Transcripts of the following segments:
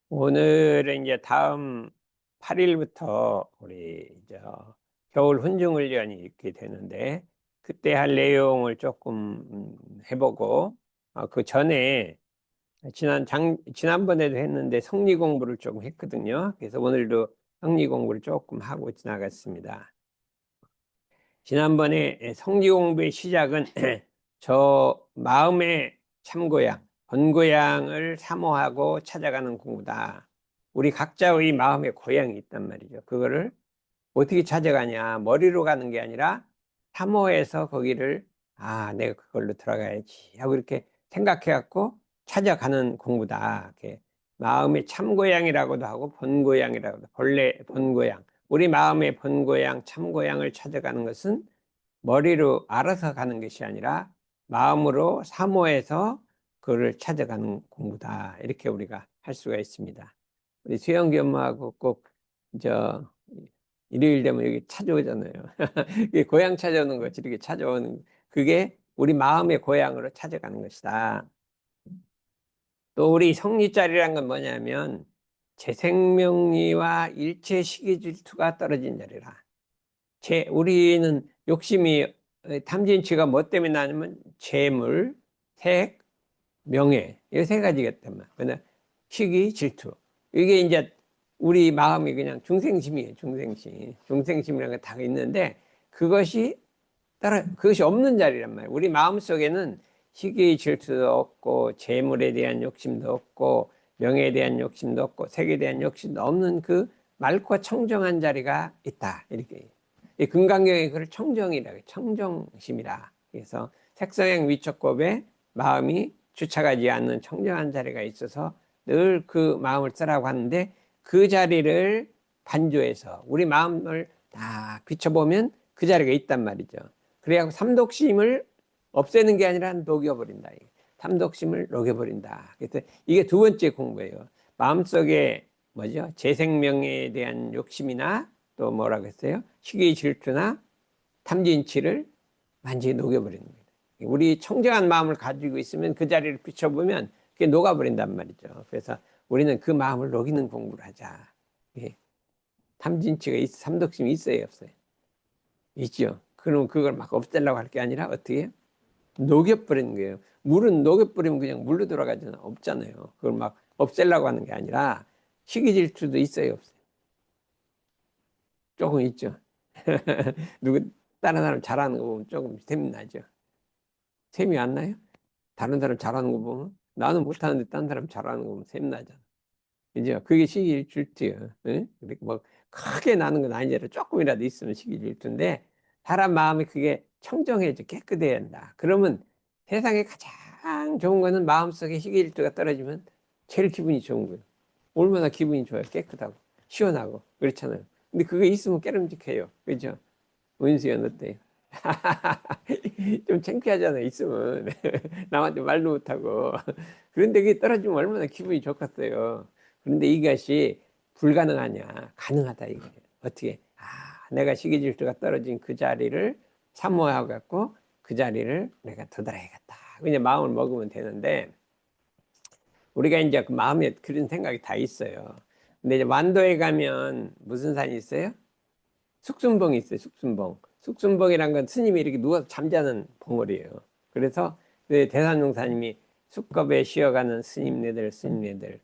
오늘은 이제 다음 8일부터 우리 겨울 훈증훈련이 있게 되는데 그때 할 내용을 조금 해보고 그 전에 지난번에도 했는데 성리 공부를 조금 했거든요. 그래서 오늘도 성리 공부를 조금 하고 지나갔습니다. 지난번에 성리 공부의 시작은 저 마음의 참고양, 본고양을 사모하고 찾아가는 공부다. 우리 각자의 마음의 고향이 있단 말이죠. 그거를 어떻게 찾아가냐? 머리로 가는 게 아니라 사모해서 거기를 내가 그걸로 들어가야지 하고 이렇게 생각해갖고 찾아가는 공부다. 이렇게 마음의 참고향이라고도 하고 본고향이라고도 본래 본고향. 우리 마음의 본고향, 참고향을 찾아가는 것은 머리로 알아서 가는 것이 아니라 마음으로 사모해서 그를 찾아가는 공부다. 이렇게 우리가 할 수가 있습니다. 우리 수영기 엄마하고 꼭 저 일요일 되면 여기 찾아오잖아요. 고향 찾아오는 것이 이렇게 찾아오는 그게 우리 마음의 고향으로 찾아가는 것이다. 또 우리 성리자리란 건 뭐냐면 재생명리와 일체 시기질투가 떨어진 자리라. 우리는 욕심이 탐진치가 뭐 때문에 나냐면 재물, 색, 명예 이 세 가지겠단 말이야. 시기, 질투. 이게 이제 우리 마음이 그냥 중생심이에요. 중생심이라는 게 다 있는데 그것이 없는 자리란 말이에요. 우리 마음 속에는 시기, 질투도 없고 재물에 대한 욕심도 없고 명예에 대한 욕심도 없고 색에 대한 욕심도 없는 그 맑고 청정한 자리가 있다. 이렇게. 이 금강경에 그걸 청정이라고 해요. 청정심이라. 그래서 색성행 위촉법에 마음이 주착하지 않는 청정한 자리가 있어서 늘 그 마음을 쓰라고 하는데 그 자리를 반조해서 우리 마음을 딱 비춰보면 그 자리가 있단 말이죠. 그래야 삼독심을 없애는 게 아니라 녹여버린다. 삼독심을 녹여버린다. 그래서 이게 두 번째 공부예요. 마음속에 재생명에 대한 욕심이나 또 뭐라고 했어요? 시기 질투나 탐진치를 완전히 녹여버리는 거예요. 우리 청정한 마음을 가지고 있으면 그 자리를 비춰보면 그게 녹아버린단 말이죠. 그래서 우리는 그 마음을 녹이는 공부를 하자. 예. 탐진치가 삼독심이 있어요, 없어요? 있죠. 그럼 그걸 막 없애려고 할 게 아니라 어떻게 해요? 녹여버리는 거예요. 물은 녹여버리면 그냥 물로 돌아가지는 없잖아요. 그걸 막 없애려고 하는 게 아니라 시기 질투도 있어요, 없어요? 조금 있죠. 누구 다른 사람 잘하는 거 보면 조금 셈이 나죠. 셈이 안 나요? 다른 사람 잘하는 거 보면 나는 못하는데 다른 사람 잘하는 거 보면 셈 나잖아. 이제 그게 시기 질투예요. 응? 이렇게 뭐 크게 나는 건 아니더라도 조금이라도 있으면 시기 질투인데 사람 마음이 그게 청정해져 깨끗해야 한다. 그러면 세상에 가장 좋은 거는 마음속에 시기 질투가 떨어지면 제일 기분이 좋은 거예요. 얼마나 기분이 좋아요. 깨끗하고 시원하고 그렇잖아요. 근데 그게 있으면 깨름직해요. 그죠? 은수연 어때요? 좀 창피하잖아요, 있으면. 남한테 말도 못하고. 그런데 그게 떨어지면 얼마나 기분이 좋겠어요. 그런데 이것이 불가능하냐? 가능하다, 이거예요. 어떻게? 내가 시기질투가 떨어진 그 자리를 사모하고 갖고 그 자리를 내가 도달해야겠다. 그냥 마음을 먹으면 되는데, 우리가 이제 그 마음에 그런 생각이 다 있어요. 근데 이제 완도에 가면 무슨 산이 있어요? 숙순봉이 있어요, 숙순봉. 숙순봉이란 건 스님이 이렇게 누워서 잠자는 봉우리예요. 그래서 그 대산용사님이 숙겁에 쉬어가는 스님네들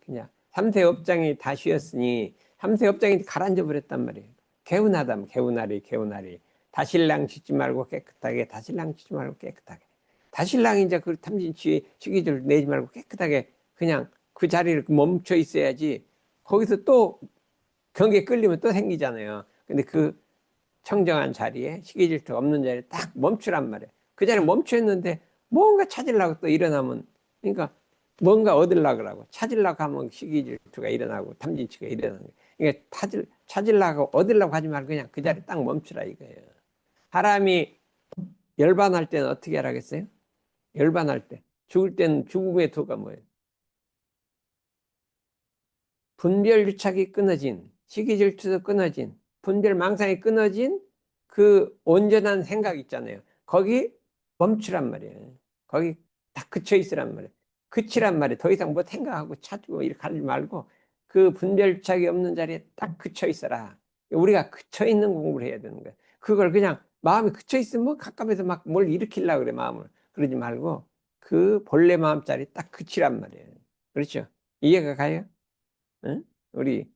그냥 삼세 업장이 다 쉬었으니 삼세 업장이 가라앉아 버렸단 말이에요. 개운하다면 개운하리. 다신랑 짓지 말고 깨끗하게, 다신랑 짓지 말고 깨끗하게. 다신랑이 이제 그 탐진치 시기를 내지 말고 깨끗하게 그냥 그 자리를 멈춰 있어야지. 거기서 또 경계 끌리면 또 생기잖아요. 근데 그 청정한 자리에 시기질투 없는 자리에 딱 멈추란 말이에요. 그 자리에 멈춰 있는데 뭔가 찾으려고 또 일어나면 그러니까 뭔가 얻으려고 하고 찾으려고 하면 시기질투가 일어나고 탐진치가 일어나는 거예요. 그러니까 찾으려고 얻으려고 하지 말고 그냥 그 자리에 딱 멈추라 이거예요. 사람이 열반할 때는 어떻게 하라겠어요? 열반할 때. 죽을 때는 죽음의 도가 뭐예요? 분별 유착이 끊어진, 시기질투도 끊어진, 분별 망상이 끊어진 그 온전한 생각 있잖아요. 거기 멈추란 말이에요. 거기 딱 그쳐 있으란 말이에요. 그치란 말이에요. 더 이상 뭐 생각하고 찾고 이렇게 하지 말고 그 분별착이 없는 자리에 딱 그쳐 있어라. 우리가 그쳐 있는 공부를 해야 되는 거예요. 그걸 그냥 마음이 그쳐 있으면 뭐 갑갑해서 막 뭘 일으키려고 그래, 마음을. 그러지 말고 그 본래 마음자리 딱 그치란 말이에요. 그렇죠? 이해가 가요? 응? 우리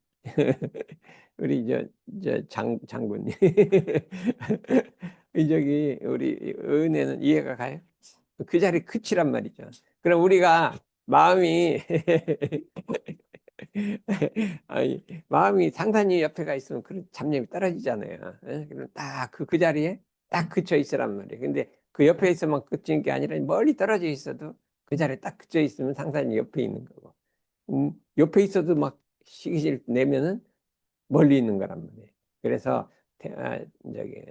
우리 장군님 이 저기 우리 은혜는 이해가 가요? 그 자리 끝이란 말이죠. 그럼 우리가 마음이 아니, 마음이 상단님 옆에 가 있으면 그런 잡념이 떨어지잖아요. 예? 그럼 딱 그 자리에 딱 그쳐 있으란 말이에요. 근데 그 옆에 있으면 그치는 게 아니라 멀리 떨어져 있어도 그 자리에 딱 그쳐 있으면 상단님 옆에 있는 거고. 옆에 있어도 막 시기질 내면은 멀리 있는 거란 말이에요. 그래서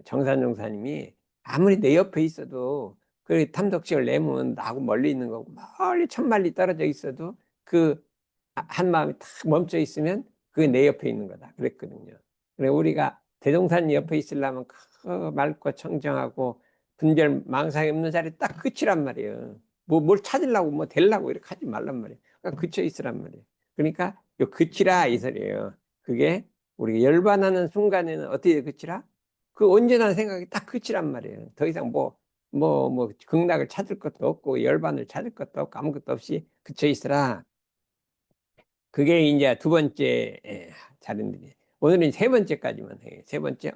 정산 용사님이 아무리 내 옆에 있어도 그 탐독식을 내면 나하고 멀리 있는 거고 멀리 천만리 떨어져 있어도 그 한 마음이 탁 멈춰 있으면 그게 내 옆에 있는 거다 그랬거든요. 그래 우리가 대종산 옆에 있으려면 맑고 청정하고 분별 망상이 없는 자리 딱 끝이란 말이에요. 뭘 찾으려고 뭐 되려고 이렇게 하지 말란 말이에요. 그러니까 그쳐 있으란 말이에요. 그러니까 요 그치라 이 소리예요. 그게 우리가 열반하는 순간에는 어떻게 그치라? 그 언제나 생각이 딱 그치란 말이에요. 더 이상 극락을 찾을 것도 없고 열반을 찾을 것도 없고 아무것도 없이 그쳐 있으라. 그게 이제 두 번째 자리인데 오늘은 세 번째까지만 해요. 세 번째,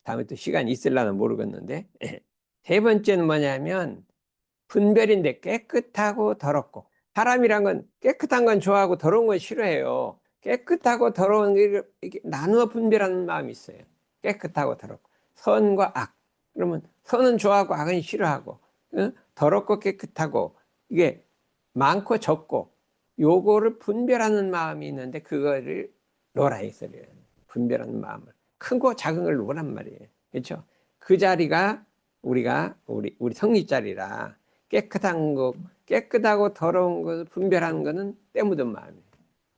다음에 또 시간이 있을라나 모르겠는데 세 번째는 뭐냐면 분별인데 깨끗하고 더럽고 사람이란 건 깨끗한 건 좋아하고 더러운 건 싫어해요. 깨끗하고 더러운 게 이렇게 나누어 분별하는 마음이 있어요. 깨끗하고 더럽고 선과 악. 그러면 선은 좋아하고 악은 싫어하고 더럽고 깨끗하고 이게 많고 적고 요거를 분별하는 마음이 있는데 그거를 놓으라 이 소리예요. 분별하는 마음을 크고 작은 걸 놓으란 말이에요. 그렇죠? 그 자리가 우리 성리 자리라 깨끗한 거, 깨끗하고 더러운 것을 분별하는 것은 때 묻은 마음이에요.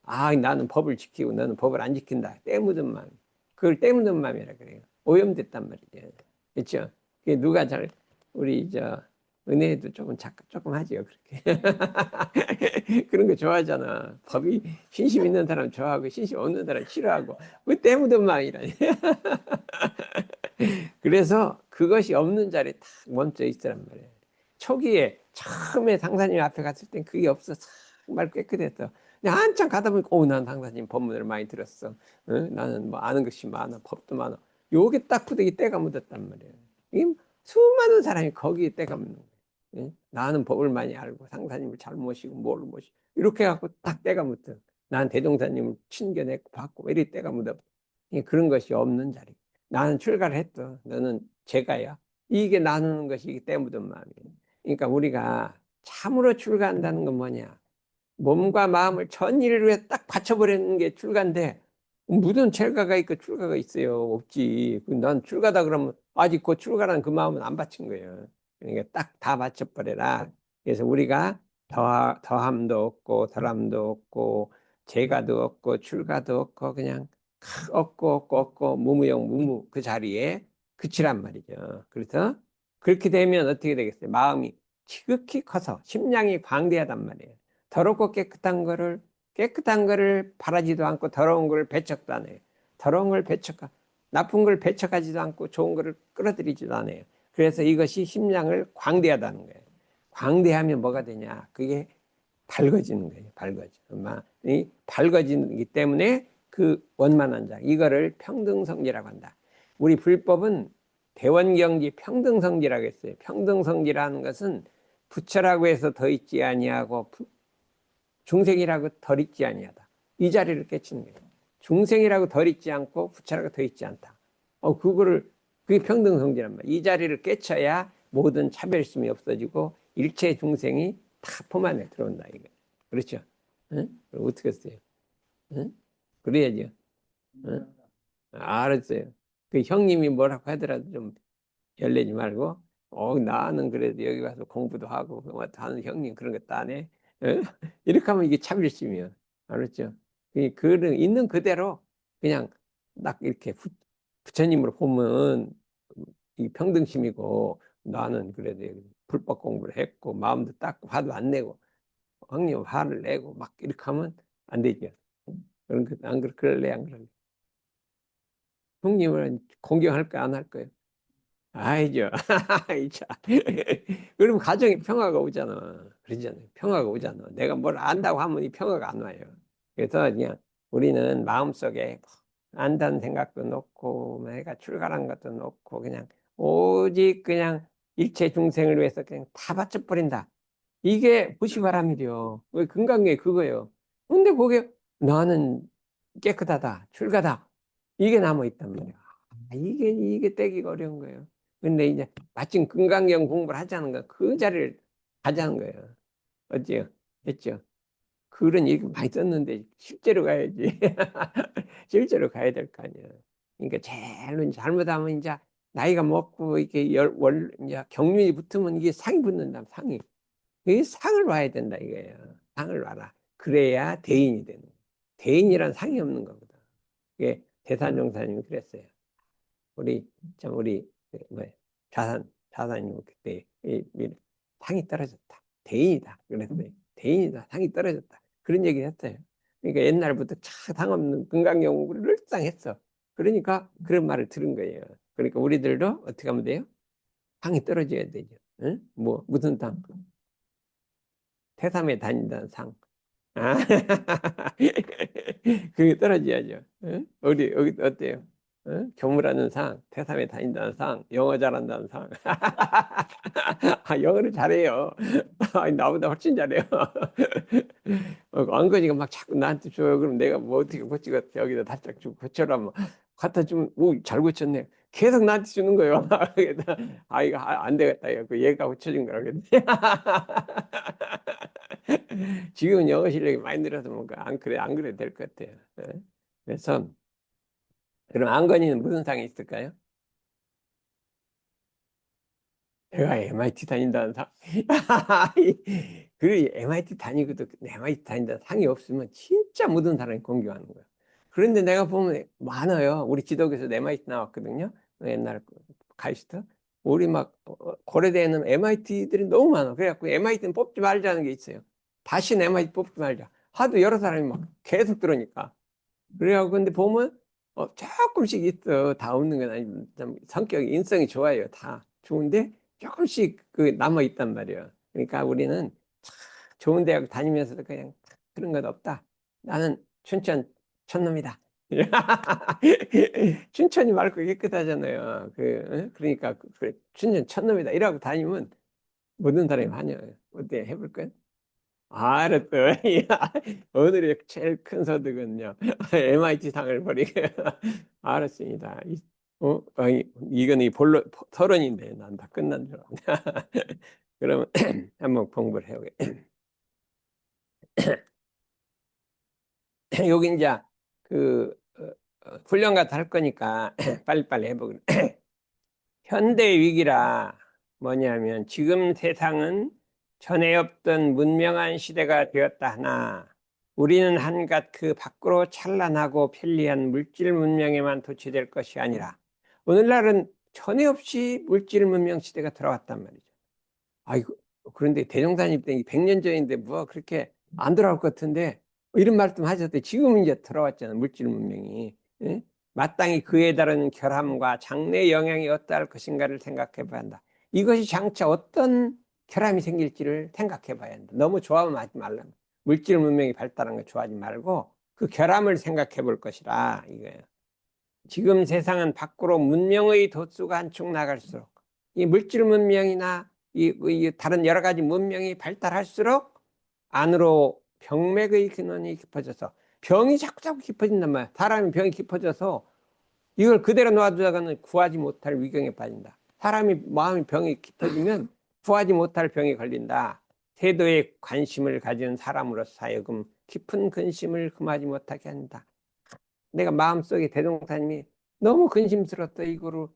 아, 나는 법을 지키고 너는 법을 안 지킨다. 때 묻은 마음. 그걸 때 묻은 마음이라 그래요. 오염됐단 말이죠. 그렇죠? 그게 누가 우리 은혜도 조금 하죠. 그렇게. 그런 거 좋아하잖아. 법이 신심 있는 사람 좋아하고 신심 없는 사람 싫어하고. 그 때 묻은 마음이라니. 그래서 그것이 없는 자리에 딱 멈춰 있으란 말이에요. 초기에 처음에 상사님 앞에 갔을 땐 그게 없어. 정말 깨끗했어. 근데 한참 가다 보니까 난 상사님 법문을 많이 들었어. 나는 뭐 아는 것이 많아. 법도 많아. 요게 딱 부득이 때가 묻었단 말이에요. 이 수많은 사람이 거기에 때가 묻는 거예요. 나는 법을 많이 알고 상사님을 잘 모시고 뭘 모시고 이렇게 해갖고 딱 때가 묻어. 난 대종사님을 친견했고 받고 이렇게 때가 묻어. 그런 것이 없는 자리. 나는 출가를 했어. 너는 제가야. 이게 나누는 것이 이게 때 묻은 마음이에요. 그러니까 우리가 참으로 출가한다는 건 뭐냐? 몸과 마음을 전일을 위해 딱 바쳐버리는 게 출가인데 무슨 출가가 있고 출가가 있어요? 없지. 난 출가다 그러면 아직 그 출가라는 그 마음은 안 바친 거예요. 그러니까 딱 다 바쳐버려라. 그래서 우리가 더함도 없고 덜함도 없고 재가도 없고 출가도 없고 그냥 없고 무무용 무무 그 자리에 그치란 말이죠. 그래서 그렇게 되면 어떻게 되겠어요? 마음이 지극히 커서 심량이 광대하단 말이에요. 더럽고 깨끗한 거를 바라지도 않고 더러운 걸 배척도 안 해요. 더러운 걸 나쁜 걸 배척하지도 않고 좋은 거를 끌어들이지도 않아요. 그래서 이것이 심량을 광대하다는 거예요. 광대하면 뭐가 되냐? 그게 밝아지는 거예요. 이 밝아지기 때문에 그 원만한 자, 이거를 평등성지라고 한다. 우리 불법은 대원경지 평등성지라고 했어요. 평등성지라는 것은 부처라고 해서 더 있지 아니하고 중생이라고 덜 있지 아니하다. 이 자리를 깨치는 거예요. 중생이라고 덜 있지 않고 부처라고 더 있지 않다. 그게 평등성지란 말이에요. 이 자리를 깨쳐야 모든 차별심이 없어지고 일체 중생이 다 품 안에 들어온다 이거. 그렇죠? 응? 어떻게 했어요? 응? 그래야죠. 응? 알았어요. 그 형님이 뭐라고 하더라도 좀 열내지 말고, 나는 그래도 여기 와서 공부도 하고, 하는 형님 그런 것도 안 해. 응? 이렇게 하면 이게 차별심이야. 알았죠? 있는 그대로 그냥 딱 이렇게 부처님으로 보면 이 평등심이고, 나는 그래도 불법 공부를 했고, 마음도 딱 화도 안 내고, 형님 화를 내고 막 이렇게 하면 안 되죠. 안 그럴래, 안 그럴래? 형님은 공경할까, 안 할 거예요? 아니죠. 아이, 참. 그러면 가정에 평화가 오잖아. 그러잖아요. 평화가 오잖아. 내가 뭘 안다고 하면 이 평화가 안 와요. 그래서 그냥 우리는 마음속에 안다는 생각도 놓고, 내가 출가한 것도 놓고, 그냥 오직 그냥 일체 중생을 위해서 그냥 다 바쳐버린다. 이게 부시바람이죠. 금강경에 그거예요. 근데 그게 나는 깨끗하다, 출가다. 이게 남아있단 말이야. 이게 떼기가 어려운 거예요. 근데 이제 마침 금강경 공부를 하자는 거, 그 자리를 가자는 거예요. 어찌요? 했죠? 그런 얘기 많이 썼는데, 실제로 가야지. 실제로 가야 될 거 아니야. 그러니까 제일 잘못하면 이제 나이가 먹고 이게 이제 경륜이 붙으면 이게 상이 붙는다, 상이. 이 상을 봐야 된다, 이거예요. 상을 봐라. 그래야 대인이 되는 거예요. 대인이란 상이 없는 거거든. 이게 대산종사님이 그랬어요. 우리 뭐 자산님 그때 상이 떨어졌다. 대인이다. 그랬어요. 대인이다. 상이 떨어졌다. 그런 얘기를 했어요. 그러니까 옛날부터 차 상없는 금강경을 늘상했어. 그러니까 그런 말을 들은 거예요. 그러니까 우리들도 어떻게 하면 돼요? 상이 떨어져야 되죠. 응? 뭐 무슨 상? 태삼에 다닌다는 상. 아, 그게 떨어져야죠. 응? 어디 어때요? 응? 교무라는 상, 태삼에 다닌다는 상, 영어 잘한다는 상. 아, 영어를 잘해요. 아니, 나보다 훨씬 잘해요. 안건이가 막 자꾸 나한테 줘요. 그럼 내가 뭐 어떻게 고치고 여기다 달짝 주고 고쳐라. 뭐 갖다 주면 오잘 고쳤네. 계속 나한테 주는 거예요. 아 이거 안 되겠다. 그 얘가 고쳐준 거라 그랬지. 지금은 영어 실력이 많이 늘어서 뭔가 안 그래도 될 것 같아요. 예. 그래서 그럼 안건이는 무슨 상이 있을까요? 내가 MIT 다닌다는 상. 그 MIT 다니고도 MIT 다닌다는 상이 없으면 진짜 모든 사람이 공경하는 거야. 그런데 내가 보면 많아요. 우리 지도교에서 MIT 나왔거든요. 옛날 카이스트. 우리 막 고려대에는 MIT들이 너무 많아. 그래갖고 MIT는 뽑지 말자는 게 있어요. 다시는 MIT 뽑지 말자. 하도 여러 사람이 막 계속 들으니까. 그래갖고 근데 보면 조금씩 있어. 다 없는 건 아니지만 좀 성격이 인성이 좋아요. 다 좋은데 조금씩 그 남아 있단 말이에요. 그러니까 우리는 참 좋은 대학 다니면서도 그냥 그런 건 없다. 나는 춘천 촌놈이다. 춘천이 맑고 깨끗하잖아요. 그러니까 춘천 촌놈이다. 이러고 다니면 모든 사람이 환영해요. 어때 해볼 거야? 알았어요. 오늘의 제일 큰 소득은요. MIT 상을 버리게. 알았습니다. 아니, 이건 이 본론, 토론인데, 난 다 끝난 줄 알았네. 그러면 한번 공부를 해보게. 여기 이제 그, 훈련 같은 할 거니까 빨리빨리 해보게. 현대 위기라 뭐냐면 지금 세상은 전에 없던 문명한 시대가 되었다 하나 우리는 한갓 그 밖으로 찬란하고 편리한 물질 문명에만 도취될 것이 아니라 오늘날은 전에 없이 물질 문명 시대가 들어왔단 말이죠. 아이고, 그런데 대종사님 때 100년 전인데 뭐 그렇게 안 돌아올 것 같은데 이런 말씀 하셨대. 지금 이제 들어왔잖아요. 물질 문명이. 예? 마땅히 그에 따른 결함과 장래 영향이 어떠할 것인가를 생각해 봐야 한다. 이것이 장차 어떤 결함이 생길지를 생각해 봐야 한다. 너무 좋아하면 하지 말라. 물질 문명이 발달한 거 좋아하지 말고 그 결함을 생각해 볼 것이라 이거예요. 지금 세상은 밖으로 문명의 도수가 한축 나갈수록 이 물질 문명이나 이 다른 여러 가지 문명이 발달할수록 안으로 병맥의 근원이 깊어져서 병이 자꾸 깊어진단 말이야. 사람이 병이 깊어져서 이걸 그대로 놔두다가는 구하지 못할 위경에 빠진다. 사람이 마음이 병이 깊어지면 구하지 못할 병에 걸린다. 태도에 관심을 가지는 사람으로서 하여금 깊은 근심을 금하지 못하게 한다. 내가 마음속에 대동사님이 너무 근심스럽다 이거를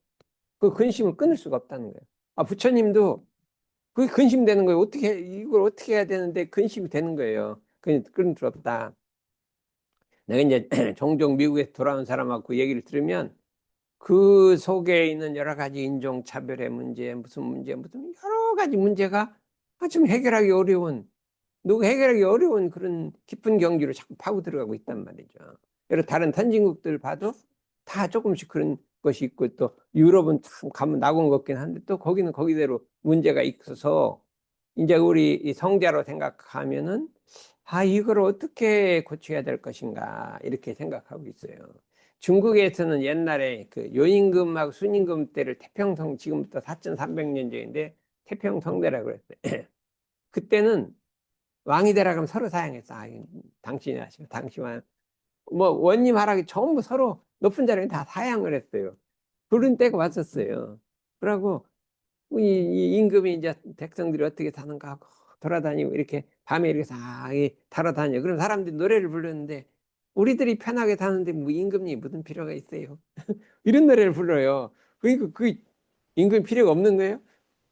그 근심을 끊을 수가 없다는 거예요. 아 부처님도 그게 근심되는 거예요. 이걸 어떻게 해야 되는데 근심이 되는 거예요. 끊을 수 없다. 내가 이제 종종 미국에서 돌아온 사람하고 그 얘기를 들으면 그 속에 있는 여러 가지 인종차별의 문제, 무슨 문제, 무슨 여러 가지 문제가 좀 해결하기 어려운 누구 해결하기 어려운 그런 깊은 경지로 자꾸 파고 들어가고 있단 말이죠. 여러 다른 선진국들 봐도 다 조금씩 그런 것이 있고, 또 유럽은 참 가면 낙원 같긴 한데 또 거기는 거기대로 문제가 있어서 이제 우리 이 성자로 생각하면은 이걸 어떻게 고쳐야 될 것인가 이렇게 생각하고 있어요. 중국에서는 옛날에 그 요임금하고 순임금 때를 태평성, 지금부터 4,300년 전인데 태평성대라고 그랬어요. 그때는 왕이 되라 그러면 서로 사양했어. 당신이 하시고 당신만 뭐 원님 하락이 전부 서로 높은 자리에 다 사양을 했어요. 그런 때가 왔었어요. 그러고 이 임금이 이제 백성들이 어떻게 사는가 하고 돌아다니고 이렇게 밤에 이렇게 돌아다녀. 그럼 사람들이 노래를 부르는데 우리들이 편하게 사는데 뭐 임금이 무슨 필요가 있어요? 이런 노래를 불러요. 그러니까 그 임금 필요가 없는 거예요?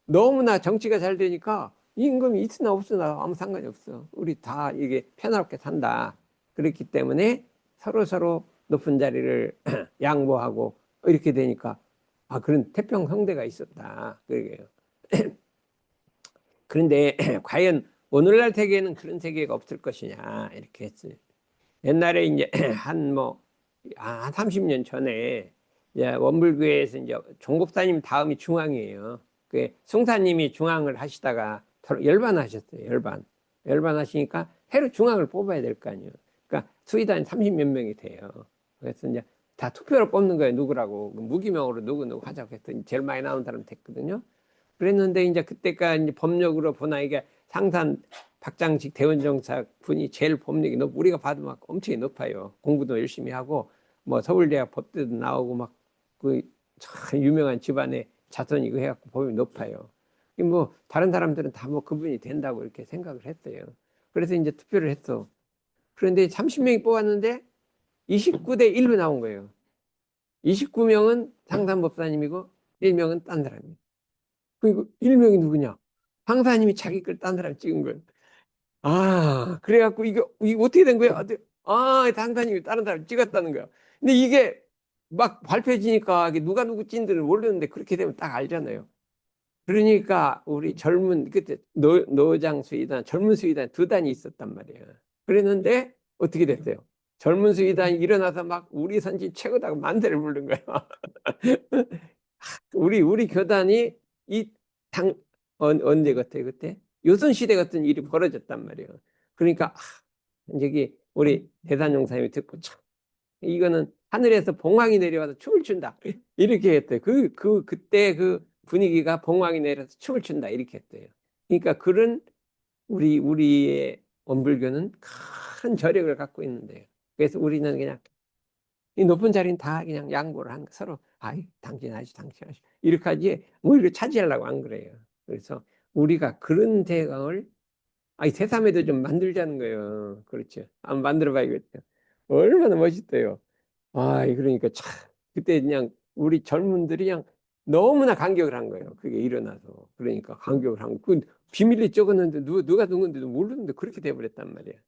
너무나 정치가 잘 되니까 임금이 있으나 없으나 아무 상관이 없어. 우리 다 이게 편하게 산다. 그렇기 때문에 서로 높은 자리를 양보하고 이렇게 되니까 그런 태평성대가 있었다. 그러게요. 그런데 과연 오늘날 세계에는 그런 세계가 없을 것이냐 이렇게 했어요. 옛날에 이제 한 30년 전에 이제 원불교에서 이제 종법사님 다음이 중앙이에요. 그 승사님이 중앙을 하시다가 열반하셨어요. 열반하시니까 새로 중앙을 뽑아야 될 거 아니에요. 그러니까 수의단이 30몇 명이 돼요. 그래서 이제 다 투표로 뽑는 거예요. 누구라고 무기명으로 누구 하자고 했더니 제일 많이 나온 사람 됐거든요. 그랬는데 이제 그때가 이제 법력으로 보나 이게 상산 박장식 대원정사 분이 제일 법력이 우리가 봐도 막 엄청 높아요. 공부도 열심히 하고 뭐 서울대학 법대도 나오고 막 그 참 유명한 집안의 자손이고 해갖고 법이 높아요. 뭐 다른 사람들은 다 뭐 그분이 된다고 이렇게 생각을 했어요. 그래서 이제 투표를 했어. 그런데 30명이 뽑았는데 29대 1로 나온 거예요. 29명은 상산법사님이고 1명은 딴 사람이에요. 그리고 일명이 누구냐? 황사님이 자기 걸 딴 사람 찍은 거예요. 그래갖고 이게 어떻게 된 거야? 황사님이 다른 사람 찍었다는 거야. 근데 이게 막 발표해지니까 이게 누가 누구 찐지를 모르는데 그렇게 되면 딱 알잖아요. 그러니까 우리 그때 노장 수의단, 젊은 수의단 두 단이 있었단 말이에요. 그랬는데 어떻게 됐어요? 젊은 수의단이 일어나서 막 우리 선진 최고다고 만세를 부른 거예요. 우리 교단이 이 당, 언제 같아, 그때? 요선시대 같은 일이 벌어졌단 말이에요. 그러니까, 저기, 우리 대단용사님이 듣고, 참, 이거는 하늘에서 봉황이 내려와서 춤을 춘다. 이렇게 했대요. 그때 그 분위기가 봉황이 내려서 춤을 춘다. 이렇게 했대요. 그러니까 그런 우리의 원불교는 큰 저력을 갖고 있는데요. 그래서 우리는 그냥 이 높은 자리는 다 그냥 양보를 하는 거 서로 당신 하시 당신 하시 이렇게 하지 뭐 이렇게 차지하려고 안 그래요. 그래서 우리가 그런 대강을 새삼에도 좀 만들자는 거예요. 그렇죠. 한번 만들어 봐야겠죠. 얼마나 멋있대요. 그러니까 참 그때 그냥 우리 젊은들이 그냥 너무나 감격을 한 거예요. 그게 일어나서. 그러니까 감격을 한 거. 그 비밀리 적었는데 누가 누군지도 모르는데 그렇게 돼버렸단 말이에요.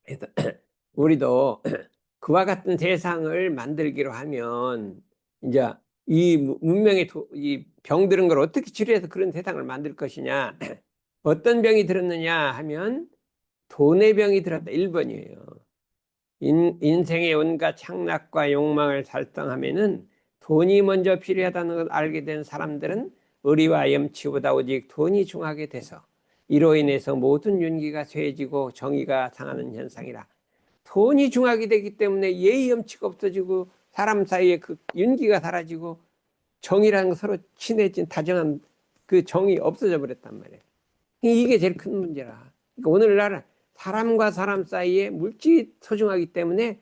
그래서 우리도 그와 같은 세상을 만들기로 하면 이제 이 문명의 이 병들은 걸 어떻게 치료해서 그런 세상을 만들 것이냐. 어떤 병이 들었느냐 하면 돈의 병이 들었다. 1번이에요. 인생의 온갖 향락과 욕망을 달성하면은 돈이 먼저 필요하다는 걸 알게 된 사람들은 의리와 염치보다 오직 돈이 중하게 돼서 이로 인해서 모든 윤기가 쇠해지고 정의가 상하는 현상이라. 돈이 중하게 되기 때문에 예의 염치가 없어지고 사람 사이에 그 윤기가 사라지고 정의라는 거 서로 친해진 다정한 그 정이 없어져 버렸단 말이에요. 이게 제일 큰 문제라. 그러니까 오늘날 사람과 사람 사이에 물질이 소중하기 때문에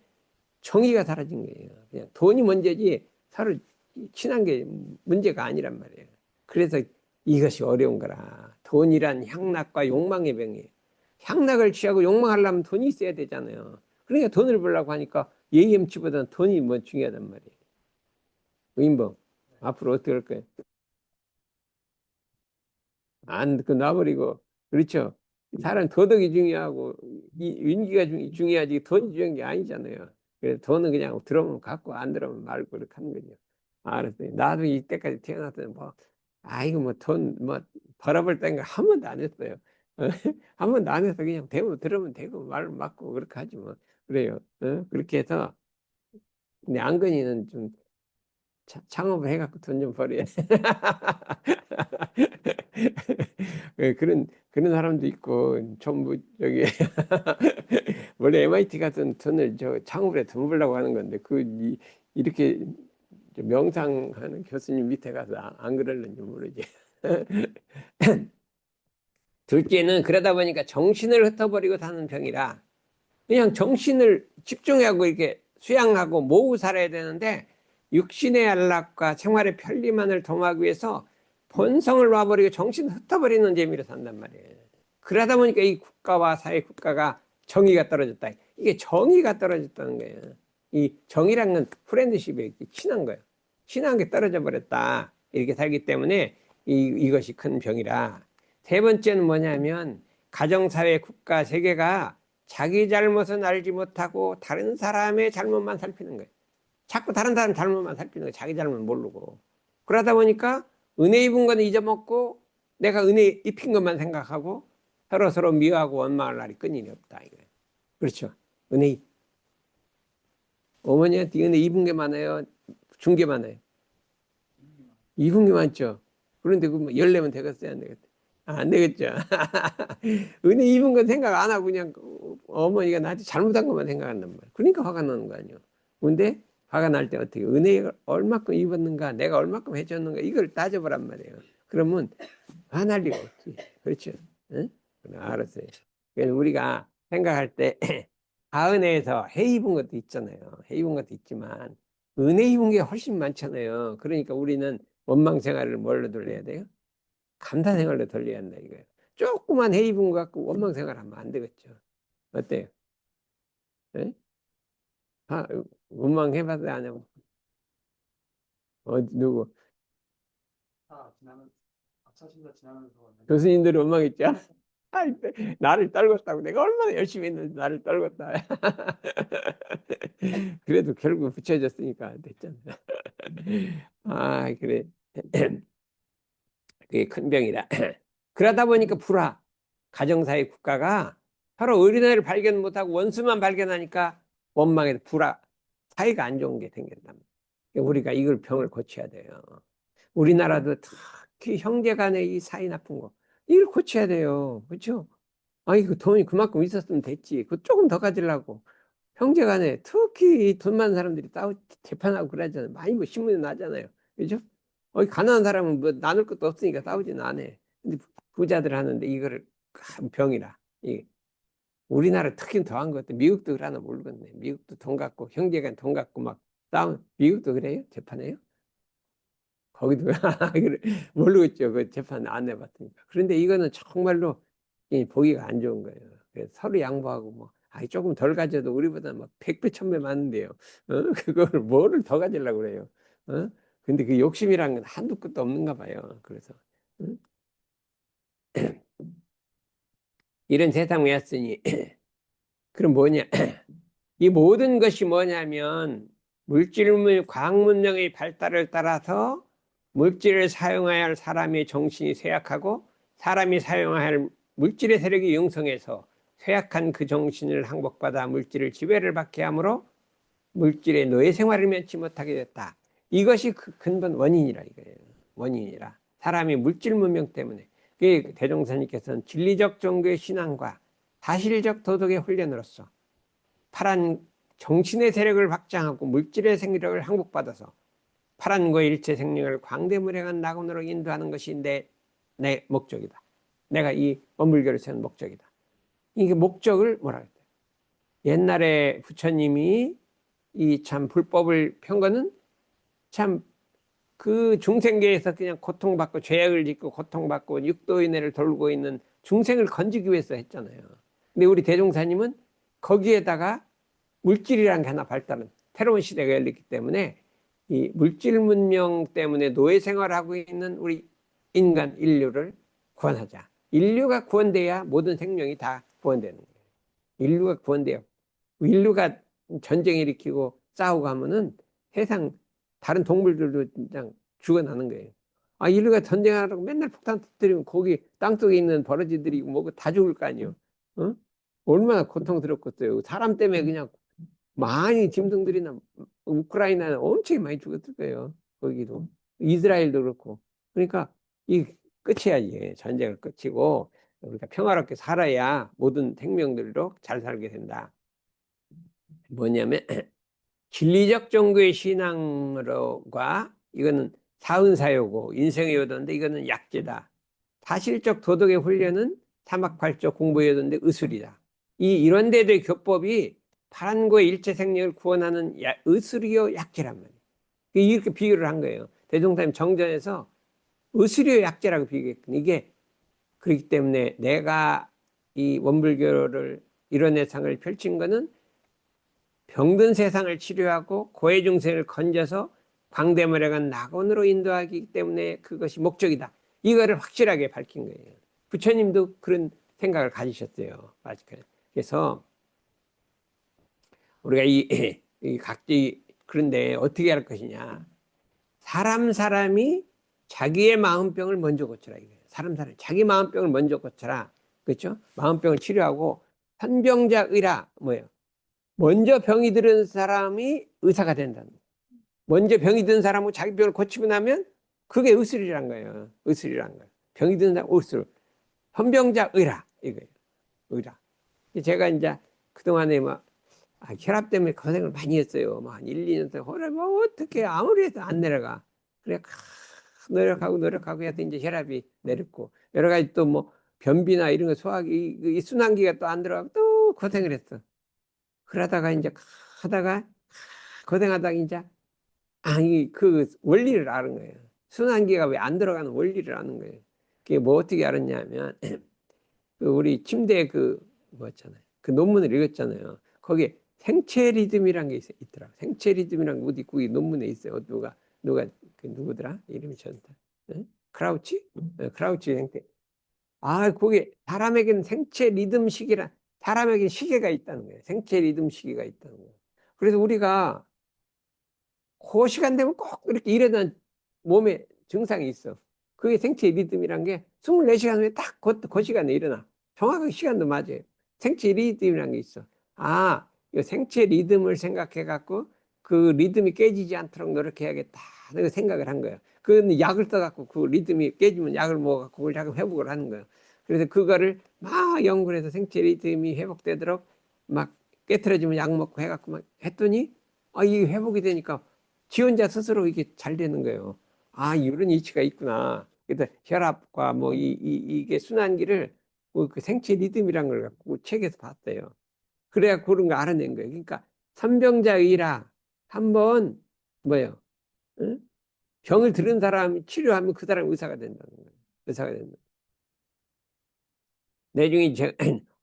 정의가 사라진 거예요. 그냥 돈이 문제지 서로 친한 게 문제가 아니란 말이에요. 그래서 이것이 어려운 거라. 돈이란 향락과 욕망의 병이에요. 향락을 취하고 욕망하려면 돈이 있어야 되잖아요. 그러니까 돈을 벌려고 하니까 예의 염치보다는 돈이 뭐 중요하단 말이에요. 의인봉 앞으로 어떻게 할 거예요? 안 놔버리고 그렇죠. 사람 도덕이 중요하고 이 윤기가 중요하지 돈이 중요한 게 아니잖아요. 그래서 돈은 그냥 들어오면 갖고 안 들어오면 말고 그렇게 하는 거죠. 알았어요. 나도 이때까지 태어났을 때뭐 이거 뭐 돈 뭐 벌어볼 때인가 한 번도 안 했어요. 한 번도 안 해서 그냥 대로 들으면 되고 말 맞고 그렇게 하지 뭐. 그래요. 그렇게 해서 근데 안건이는 좀 창업을 해갖고 돈 좀 벌어야 돼. 그런 사람도 있고 전부 저기 원래 MIT 같은 돈을 저 창업에 돈 벌려고 하는 건데 이렇게 명상하는 교수님 밑에 가서 안 그럴는지 모르지. 둘째는 그러다 보니까 정신을 흩어버리고 사는 병이라 그냥 정신을 집중하고 이렇게 수양하고 모으고 살아야 되는데 육신의 안락과 생활의 편리만을 도모하기 위해서 본성을 놔버리고 정신을 흩어버리는 재미로 산단 말이에요. 그러다 보니까 이 국가와 사회 국가가 정의가 떨어졌다. 이게 정의가 떨어졌다는 거예요. 이 정의란 건 프렌드십에 친한 거예요. 친한 게 떨어져 버렸다. 이렇게 살기 때문에 이것이 큰 병이라. 세 번째는 뭐냐면 가정사회 국가 세계가 자기 잘못은 알지 못하고 다른 사람의 잘못만 살피는 거예요. 자꾸 다른 사람 잘못만 살피는 거예요. 자기 잘못 모르고. 그러다 보니까 은혜 입은 건 잊어먹고 내가 은혜 입힌 것만 생각하고 서로 미워하고 원망할 날이 끊임이 없다. 이거예요. 그렇죠. 은혜, 어머니한테 은혜 입은 게 많아요? 준 게 많아요? 입은 게 많죠. 그런데 그 열내면 되겠어요? 안 되겠어요? 안 되겠죠. 은혜 입은 건 생각 안 하고 그냥 어머니가 나한테 잘못한 것만 생각한단 말이에요. 그러니까 화가 나는 거 아니에요. 근데 화가 날 때 어떻게 은혜가 얼마큼 입었는가, 내가 얼마큼 해줬는가 이걸 따져보란 말이에요. 그러면 화날 리가 없지. 그렇죠. 응? 그래, 알았어요. 그래서 우리가 생각할 때 가은혜에서 해 입은 것도 있잖아요. 해 입은 것도 있지만 은혜 입은 게 훨씬 많잖아요. 그러니까 우리는 원망 생활을 뭘로 돌려야 돼요? 감사 생활로 돌려야 한다 이거예요. 조그만 해 입은 것 갖고 원망 생활하면 안 되겠죠. 어때요? 예? 아, 원망 해봐도 안 해봐. 누구? 교수님들이 원망했죠? 아이, 나를 떨궜다고 내가 얼마나 열심히 했는데 나를 떨궜다. 그래도 결국 붙여졌으니까 됐잖아. 아, 그래. 그게 큰 병이다. 그러다 보니까 불화. 가정사회 국가가 서로 어린아이를 발견 못하고 원수만 발견하니까 원망해서 불화. 사이가 안 좋은 게 생긴다. 우리가 이걸 병을 고쳐야 돼요. 우리나라도 특히 형제 간의 이 사이 나쁜 거. 이걸 고쳐야 돼요. 그렇죠? 아니, 그 돈이 그만큼 있었으면 됐지. 그 조금 더 가지려고. 형제 간에 특히 이돈 많은 사람들이 재판하고 그러잖아요. 많이 뭐 신문에 나잖아요. 그죠? 가난한 사람은 뭐 나눌 것도 없으니까 싸우지는 않아. 근데 부자들 하는데 이거를 큰 병이라. 우리나라 특히 더한 것 같아. 미국도 그러나 모르겠네. 미국도 돈 갖고, 형제 간 돈 갖고 막 싸움. 미국도 그래요? 재판해요? 거기도 그래. 모르겠죠. 그 재판 안 해봤으니까. 그런데 이거는 정말로 보기가 안 좋은 거예요. 그래서 서로 양보하고 뭐, 조금 덜 가져도 우리보다 막 100배, 1000배 많은데요. 그걸 뭐를 더 가지려고 그래요. 어? 근데 그 욕심이란 건 한두 끝도 없는가 봐요. 그래서. 응? 이런 세상이 왔으니, 그럼 뭐냐? 이 모든 것이 뭐냐면, 물질물 과학문명의 발달을 따라서 물질을 사용해야 할 사람의 정신이 쇠약하고 사람이 사용해야 할 물질의 세력이 영성해서 쇠약한 그 정신을 항복받아 물질을 지배를 받게 하므로 물질의 노예 생활을 면치 못하게 됐다. 이것이 그 근본 원인이라 이거예요. 원인이라. 사람이 물질 문명 때문에. 대종사님께서는 진리적 종교의 신앙과 사실적 도덕의 훈련으로서 파란 정신의 세력을 확장하고 물질의 생력을 항복받아서 파란과 일체 생명을 광대무량한 낙원으로 인도하는 것이 내 목적이다. 내가 이 원불교를 세운 목적이다. 이게 목적을 뭐라 그랬어요? 옛날에 부처님이 이 참 불법을 편 거는 참 그 중생계에서 그냥 고통받고 죄악을 짓고 고통받고 육도인해를 돌고 있는 중생을 건지기 위해서 했잖아요. 근데 우리 대종사님은 거기에다가 물질이라는 게 하나 발달은 새로운 시대가 열렸기 때문에 이 물질 문명 때문에 노예 생활을 하고 있는 우리 인간 인류를 구원하자. 인류가 구원돼야 모든 생명이 다 구원되는 거예요. 인류가 구원돼요. 인류가 전쟁 일으키고 싸우고 하면은 세상 다른 동물들도 그냥 죽어나는 거예요. 인류가 전쟁하라고 맨날 폭탄 터뜨리면 거기 땅속에 있는 버러지들이 뭐고 다 죽을 거 아니에요. 어? 얼마나 고통스럽겠어요. 사람 때문에 그냥 많이 짐승들이나 우크라이나는 엄청 많이 죽었을 거예요. 거기도. 이스라엘도 그렇고. 그러니까 이 끝이야지. 전쟁을 끝이고 우리가 평화롭게 살아야 모든 생명들도 잘 살게 된다. 뭐냐면 진리적 종교의 신앙으로가 이거는 사은사요고 인생의 요도인데 이거는 약재다. 사실적 도덕의 훈련은 사막팔적 공부의 요도인데 의술이다. 이 이런 데도의 교법이 파란고의 일체 생명을 구원하는 의술이요 약재란 말이에요. 이렇게 비유를 한 거예요. 대종사님 정전에서 의술이요 약재라고 비교했거든요. 이게 그렇기 때문에 내가 이 원불교를 이런 예상을 펼친 거는 병든 세상을 치료하고 고해 중생을 건져서 광대무량한 낙원으로 인도하기 때문에 그것이 목적이다. 이거를 확실하게 밝힌 거예요. 부처님도 그런 생각을 가지셨어요. 그래서 우리가 이 각지 그런데 어떻게 할 것이냐? 사람이 자기의 마음병을 먼저 고쳐라 이거예요. 사람이 자기 마음병을 먼저 고쳐라. 그렇죠? 마음병을 치료하고 선병자의라 뭐예요? 먼저 병이 들은 사람이 의사가 된다는 거예요. 먼저 병이 든 사람은 자기 병을 고치고 나면 그게 의술이란 거예요. 의술이란 거예요. 병이 든 사람 의술. 헌병자 의라 이거예요. 의라. 제가 이제 그동안에 막 혈압 때문에 고생을 많이 했어요. 한 1, 2년 동안 혈압 어떻게 아무리 해도 안 내려가. 그래 노력하고 해서 이제 혈압이 내렸고 여러 가지 또 뭐 변비나 이런 거 소화기 이 순환기가 또 안 들어가고 또 고생을 했어. 그러다가 이제 하다가 고생하다가 이제 그 원리를 아는 거예요. 순환기가 왜 안 들어가는 원리를 아는 거예요. 그게 뭐 어떻게 알았냐면 그 우리 침대 그 뭐였잖아요. 그 논문을 읽었잖아요. 거기에 생체 리듬이란 게 있더라. 생체 리듬이란 게 어디 거기 논문에 있어요. 누가 그 누구더라? 이름이 저한테 크라우치? 크라우치 생태. 거기 사람에게는 생체 리듬식이란 사람에게 시계가 있다는 거예요. 생체 리듬 시계가 있다는 거예요. 그래서 우리가 그 시간 되면 꼭 이렇게 일어난 몸에 증상이 있어. 그게 생체 리듬이란 게 24시간 후에 딱 그 시간에 일어나. 정확하게 시간도 맞아요. 생체 리듬이란 게 있어. 이 생체 리듬을 생각해 갖고 그 리듬이 깨지지 않도록 노력해야겠다. 내가 생각을 한 거예요. 그 약을 써갖고 그 리듬이 깨지면 약을 먹어갖고 그걸 자꾸 회복을 하는 거예요. 그래서 그거를 막 연구를 해서 생체 리듬이 회복되도록 막 깨트려지면 약 먹고 해갖고 막 했더니 이게 회복이 되니까 지 혼자 스스로 이게 잘 되는 거예요. 이런 이치가 있구나. 그래서 혈압과 뭐 이게 순환기를 그 생체 리듬이란 걸 갖고 책에서 봤어요. 그래야 그런 거 알아낸 거예요. 그러니까 선병자의라 한번 뭐예요? 응? 병을 들은 사람이 치료하면 그 사람이 의사가 된다는 거예요. 의사가 된다. 나중에 제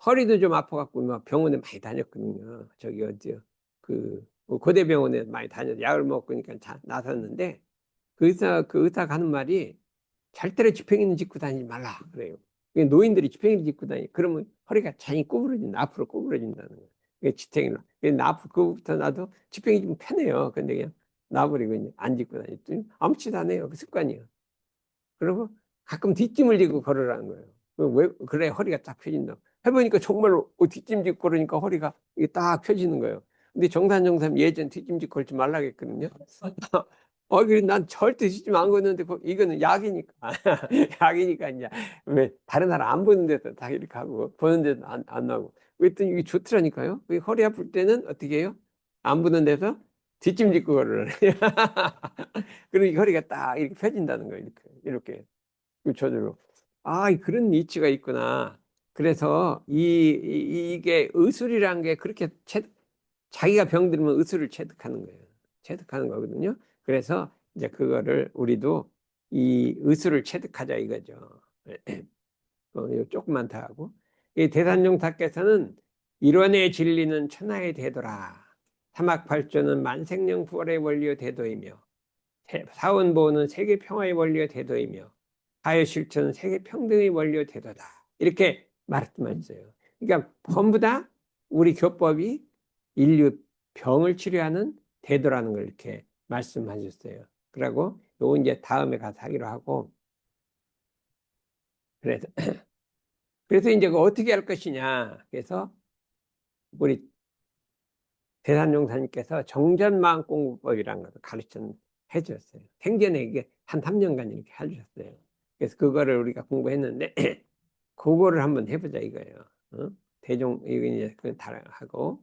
허리도 좀 아파갖고 막 병원에 많이 다녔거든요. 저기 어디요? 그 고대병원에 많이 다녀서 약을 먹으니까 나섰는데 그 의사가 하는 말이 절대로 지팽이는 짚고 다니지 말라 그래요. 노인들이 지팽이를 짚고 그러면 허리가 잔이 구부러진다. 앞으로 구부러진다는 거예요. 그게 지탱이로. 앞으로 그부터 나도 지팽이 좀 편해요. 근데 그냥 놔버리고 이제 안 짚고 다녔더니 아무렇지도 않아요. 그 습관이요. 그리고 가끔 뒷짐을 지고 걸으라는 거예요. 왜 그래 허리가 딱 펴진다. 해보니까 정말로 뒷짐 지고 걸으니까 허리가 이게 딱 펴지는 거예요. 근데 정산 예전 뒷짐 지고 걸지 말라고 했거든요. 그래, 난 절대 뒷짐 안 걷는데 이거는 약이니까 약이니까 이제 왜 다른 사람 안 보는 데서 다 이렇게 하고 보는 데도 안 나고 그랬더니 이게 좋더라니까요. 허리 아플 때는 어떻게 해요? 안 보는 데서 뒷짐 짓고 걸으래. 그러니까 허리가 딱 이렇게 펴진다는 거예요. 이렇게 저절로. 그런 이치가 있구나. 그래서 이게 의술이란 게 그렇게 자기가 병들면 의술을 체득하는 거예요. 체득하는 거거든요. 그래서 이제 그거를 우리도 이 의술을 체득하자 이거죠. 조금만 더 하고. 이 대산종타께서는 일원의 진리는 천하의 대도라. 사막팔조는 만생령 부활의 원리의 대도이며 사원보호는 세계 평화의 원리의 대도이며 사회실천은 세계 평등의 원리의 대도다. 이렇게 말씀하셨어요. 그러니까 전부 다 우리 교법이 인류 병을 치료하는 대도라는 걸 이렇게 말씀하셨어요. 그러고 요 이제 다음에 가서 하기로 하고. 그래서 이제 그 어떻게 할 것이냐. 그래서 우리 대산종사님께서 정전마음공부법이라는 것을 가르쳐 해주셨어요. 생전에 이게 한 3년간 이렇게 해주셨어요. 그래서 그거를 우리가 공부했는데 그거를 한번 해보자 이거예요. 어? 이거 이제 다 하고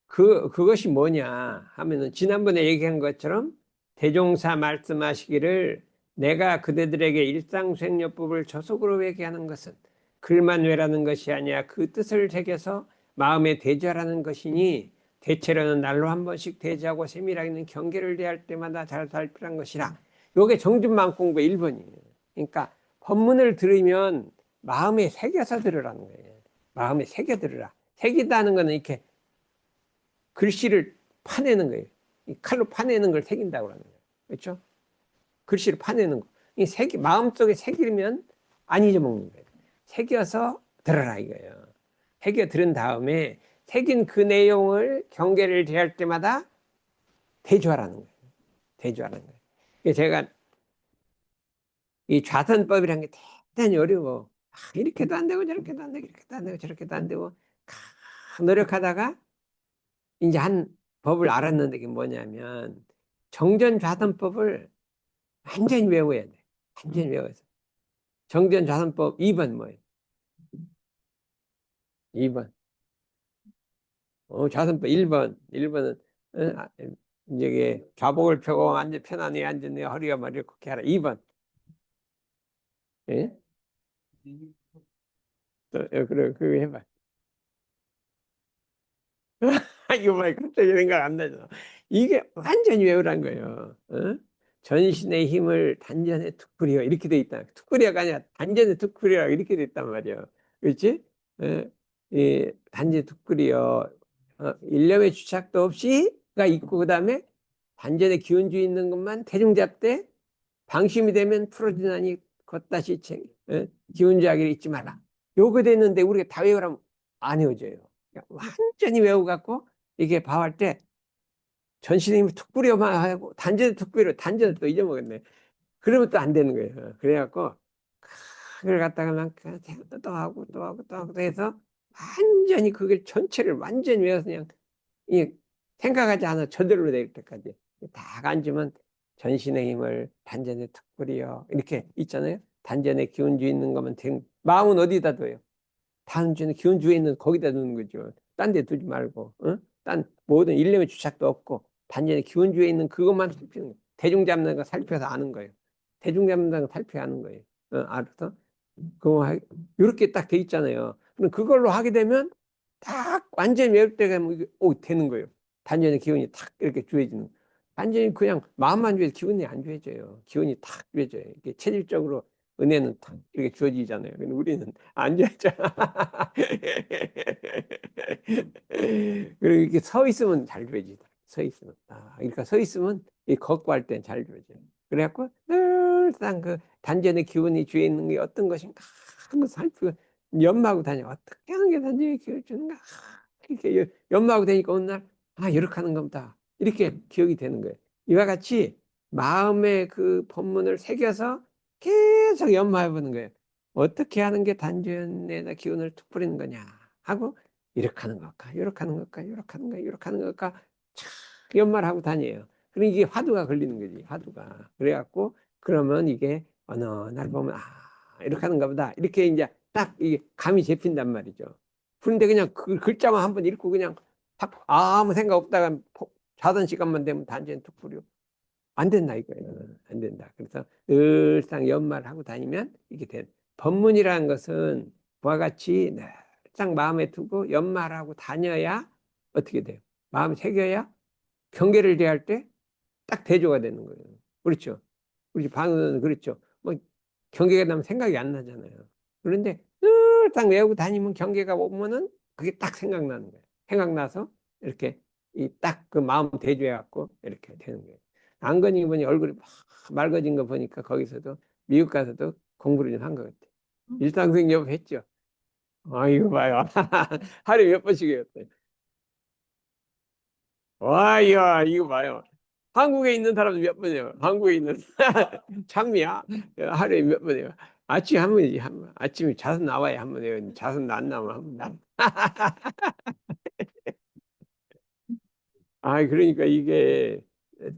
그것이 뭐냐 하면은 지난번에 얘기한 것처럼 대종사 말씀하시기를 내가 그대들에게 일상수행요법을 저속으로 회개하는 것은 글만 외라는 것이 아니야 그 뜻을 새겨서 마음에 대조하라는 것이니 대체로는 날로 한 번씩 대조하고 세밀하게 있는 경계를 대할 때마다 잘 살피란 것이라. 요게 정준만공부 1번이에요. 그러니까 법문을 들으면 마음에 새겨서 들으라는 거예요. 마음에 새겨 들으라. 새기다는 거는 이렇게 글씨를 파내는 거예요. 이 칼로 파내는 걸 새긴다고 하는 거예요. 그렇죠? 글씨를 파내는 거. 이 마음속에 새기면 안 잊어먹는 거예요. 새겨서 들어라 이거예요. 새겨 들은 다음에 새긴 그 내용을 경계를 대할 때마다 대조하라는 거예요. 대조하라는 거예요. 제가 이 좌선법이라는 게 대단히 어려워. 이렇게도 안 되고 저렇게도 안 되고 이렇게도 안 되고 저렇게도 안 되고 노력하다가 이제 한 법을 알았는데 그게 뭐냐면 정전좌선법을 완전히 외워야 돼. 완전히 외워서. 정전좌선법 2번 뭐예요? 2번. 좌선법 1번. 1번은 이제 좌복을 펴고 앉아 편안히 앉았네 허리가 말이 그렇게 하라. 2번. 예? 그래 그거 해봐. 이거 봐, 갑자기 생각 안 나죠. 이게 완전히 외우란 거예요. 어? 전신의 힘을 단전에 툭 뿌려 이렇게 돼 있다. 툭 뿌려가 아니라 단전에 툭 뿌려 이렇게 돼 있단 말이에요. 그렇지? 어? 이 단전에 툭 뿌려 일념의 주착도 없이가 있고 그다음에 단전에 기운주 있는 것만 대중잡되 방심이 되면 풀어지나니 걷다시 기운주하기를 잊지 마라. 요거 됐는데 우리가 다 외우라면 안 외워져요. 완전히 외우갖고 이게 봐할 때 전신에 힘을 툭 뿌려만 하고 단전에 툭 뿌려 단전을 또 잊어먹었네. 그러면 또 안 되는 거예요. 그래갖고 그걸 갖다가 막 또 하고 또 하고 또 하고 해서 완전히 그걸 전체를 완전히 외워서 그냥 이 생각하지 않아 저절로 될 때까지 딱 앉으면 전신의 힘을 단전에 툭 뿌려 이렇게 있잖아요. 단전에 기운주 있는 거면 마음은 어디다 둬요? 단전에 기운주에 있는 거기다 두는 거죠. 딴 데 두지 말고 딴 모든 일념의 주착도 없고 단전에 기운주에 있는 그것만 살피는 거예요. 대중 잡는 거 살펴서 아는 거예요. 대중 잡는 거 살펴 아는 거예요. 알아서 그거 이렇게 딱 돼 있잖아요. 그럼 그걸로 하게 되면 딱 완전히 외울 때가 되는 거예요. 단전에 기운이 탁 이렇게 주어지는. 단전히 그냥 마음만 주어도 기운이 안 주어져요. 기운이 탁 주어져요. 이게 체질적으로 은혜는 탁 이렇게 주어지잖아요. 근데 우리는 안 주어져. 그리고 이렇게 서 있으면 잘 주어지다. 서 있으면. 그러니까 서 있으면 이 걷고 할 땐 잘 주어져요. 그래갖고 늘상 그 단전의 기운이 주어 있는 게 어떤 것인가 한번 살피고 연마하고 다녀. 어떻게 하는 게 단전의 기운을 주는가. 이렇게 연마하고 다니까 어느 날 이렇게 하는 겁니다. 이렇게 기억이 되는 거예요. 이와 같이 마음의 그 법문을 새겨서 계속 연마해 보는 거예요. 어떻게 하는 게 단전에다 기운을 툭 뿌리는 거냐 하고 이렇게 하는 걸까 이렇게 하는 걸까 이렇게 하는 거야 이렇게 하는 걸까 촥 연마를 하고 다녀요. 그럼 이게 화두가 걸리는 거지 화두가. 그래갖고 그러면 이게 어느 날 보면 이렇게 하는가 보다 이렇게 이제 딱 이게 감이 잡힌단 말이죠. 그런데 그냥 그 글자만 한번 읽고 그냥 아무 생각 없다가 자던 시간만 되면 단전에 툭 뿌려. 안 된다 이거예요. 안 된다. 그래서 늘상 연말을 하고 다니면 이게 돼. 법문이라는 것은 그와 같이 늘상 마음에 두고 연말하고 다녀야 어떻게 돼요? 마음에 새겨야 경계를 대할 때 딱 대조가 되는 거예요. 그렇죠? 우리 방은 그렇죠. 뭐 경계가 나면 생각이 안 나잖아요. 그런데 늘상 외우고 다니면 경계가 오면은 그게 딱 생각나는 거예요. 생각나서 이렇게 이 딱 그 마음 대조해 갖고 이렇게 되는 거예요. 안건이 보니 얼굴이 막 맑아진 거 보니까 거기서도 미국 가서도 공부를 좀 한 것 같아요. 일상생협 했죠. 이거 봐요. 하루에 몇 번씩 해었어요. 와, 야, 이거 봐요. 한국에 있는 사람도 몇 번이에요. 한국에 있는 참이야. 하루에 몇 번이에요. 아침에 한 번이지. 한 번. 아침에 자선 나와야 한 번이에요. 자선 안 나오면 한 번. 아, 그러니까 이게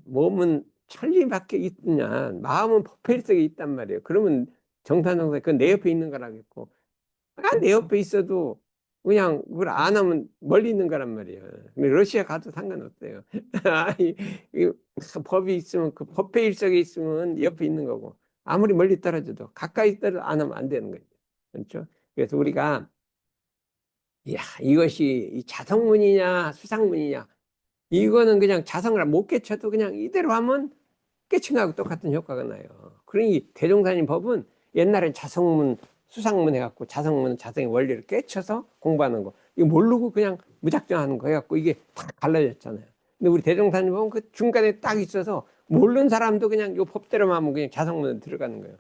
몸은 천리밖에 있느냐, 마음은 법회일석에 있단 말이에요. 그러면 정산정사 그건 내 옆에 있는 거라겠고, 아, 내 옆에 있어도 그냥 그걸 안 하면 멀리 있는 거란 말이에요. 근데 러시아 가도 상관없어요. 아니, 이 법이 있으면 그 법회일석에 있으면 옆에 있는 거고, 아무리 멀리 떨어져도 가까이 있더라도 안 하면 안 되는 거죠. 그렇죠? 그래서 우리가 야, 이것이 이 자성문이냐 수상문이냐, 이거는 그냥 자성을 못 깨쳐도 그냥 이대로 하면 깨친 거하고 똑같은 효과가 나요. 그러니 대종사님 법은 옛날엔 자성문, 수상문 해갖고 자성문, 자성의 원리를 깨쳐서 공부하는 거. 이거 모르고 그냥 무작정 하는 거 해갖고 이게 탁 갈라졌잖아요. 근데 우리 대종사님 법은 그 중간에 딱 있어서 모르는 사람도 그냥 요 법대로만 하면 그냥 자성문에 들어가는 거예요.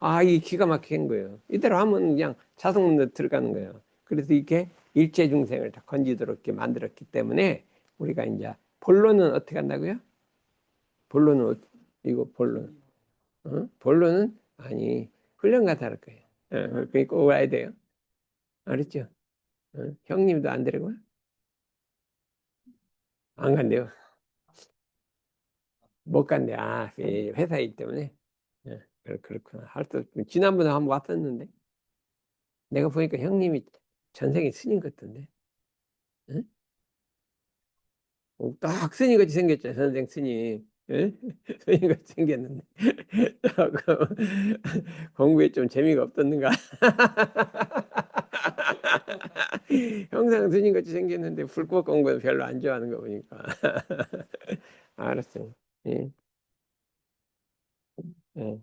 아, 이게 기가 막힌 거예요. 이대로 하면 그냥 자성문에 들어가는 거예요. 그래서 이렇게 일체 중생을 다 건지도록 이렇게 만들었기 때문에 우리가 이제 본론은 어떻게 한다고요? 본론은 이거 본론. 어? 본론은 아니 훈련 같아 할 거예요. 그러니까 꼭 와야 돼요. 알았죠? 형님도 안 데리고 와? 안 간대요. 못 간대. 아, 이 회사 일 때문에. 그렇구나. 할때 지난번에 한번 왔었는데 내가 보니까 형님이 전생에 스님 같던데. 응? 딱 스님같이 생겼죠, 선생 스님. 예? 스님같이 생겼는데. 조금 공부에 좀 재미가 없었는가? 형상 스님같이 생겼는데 불법 공부는 별로 안 좋아하는 거 보니까. 알았어. 예, 예.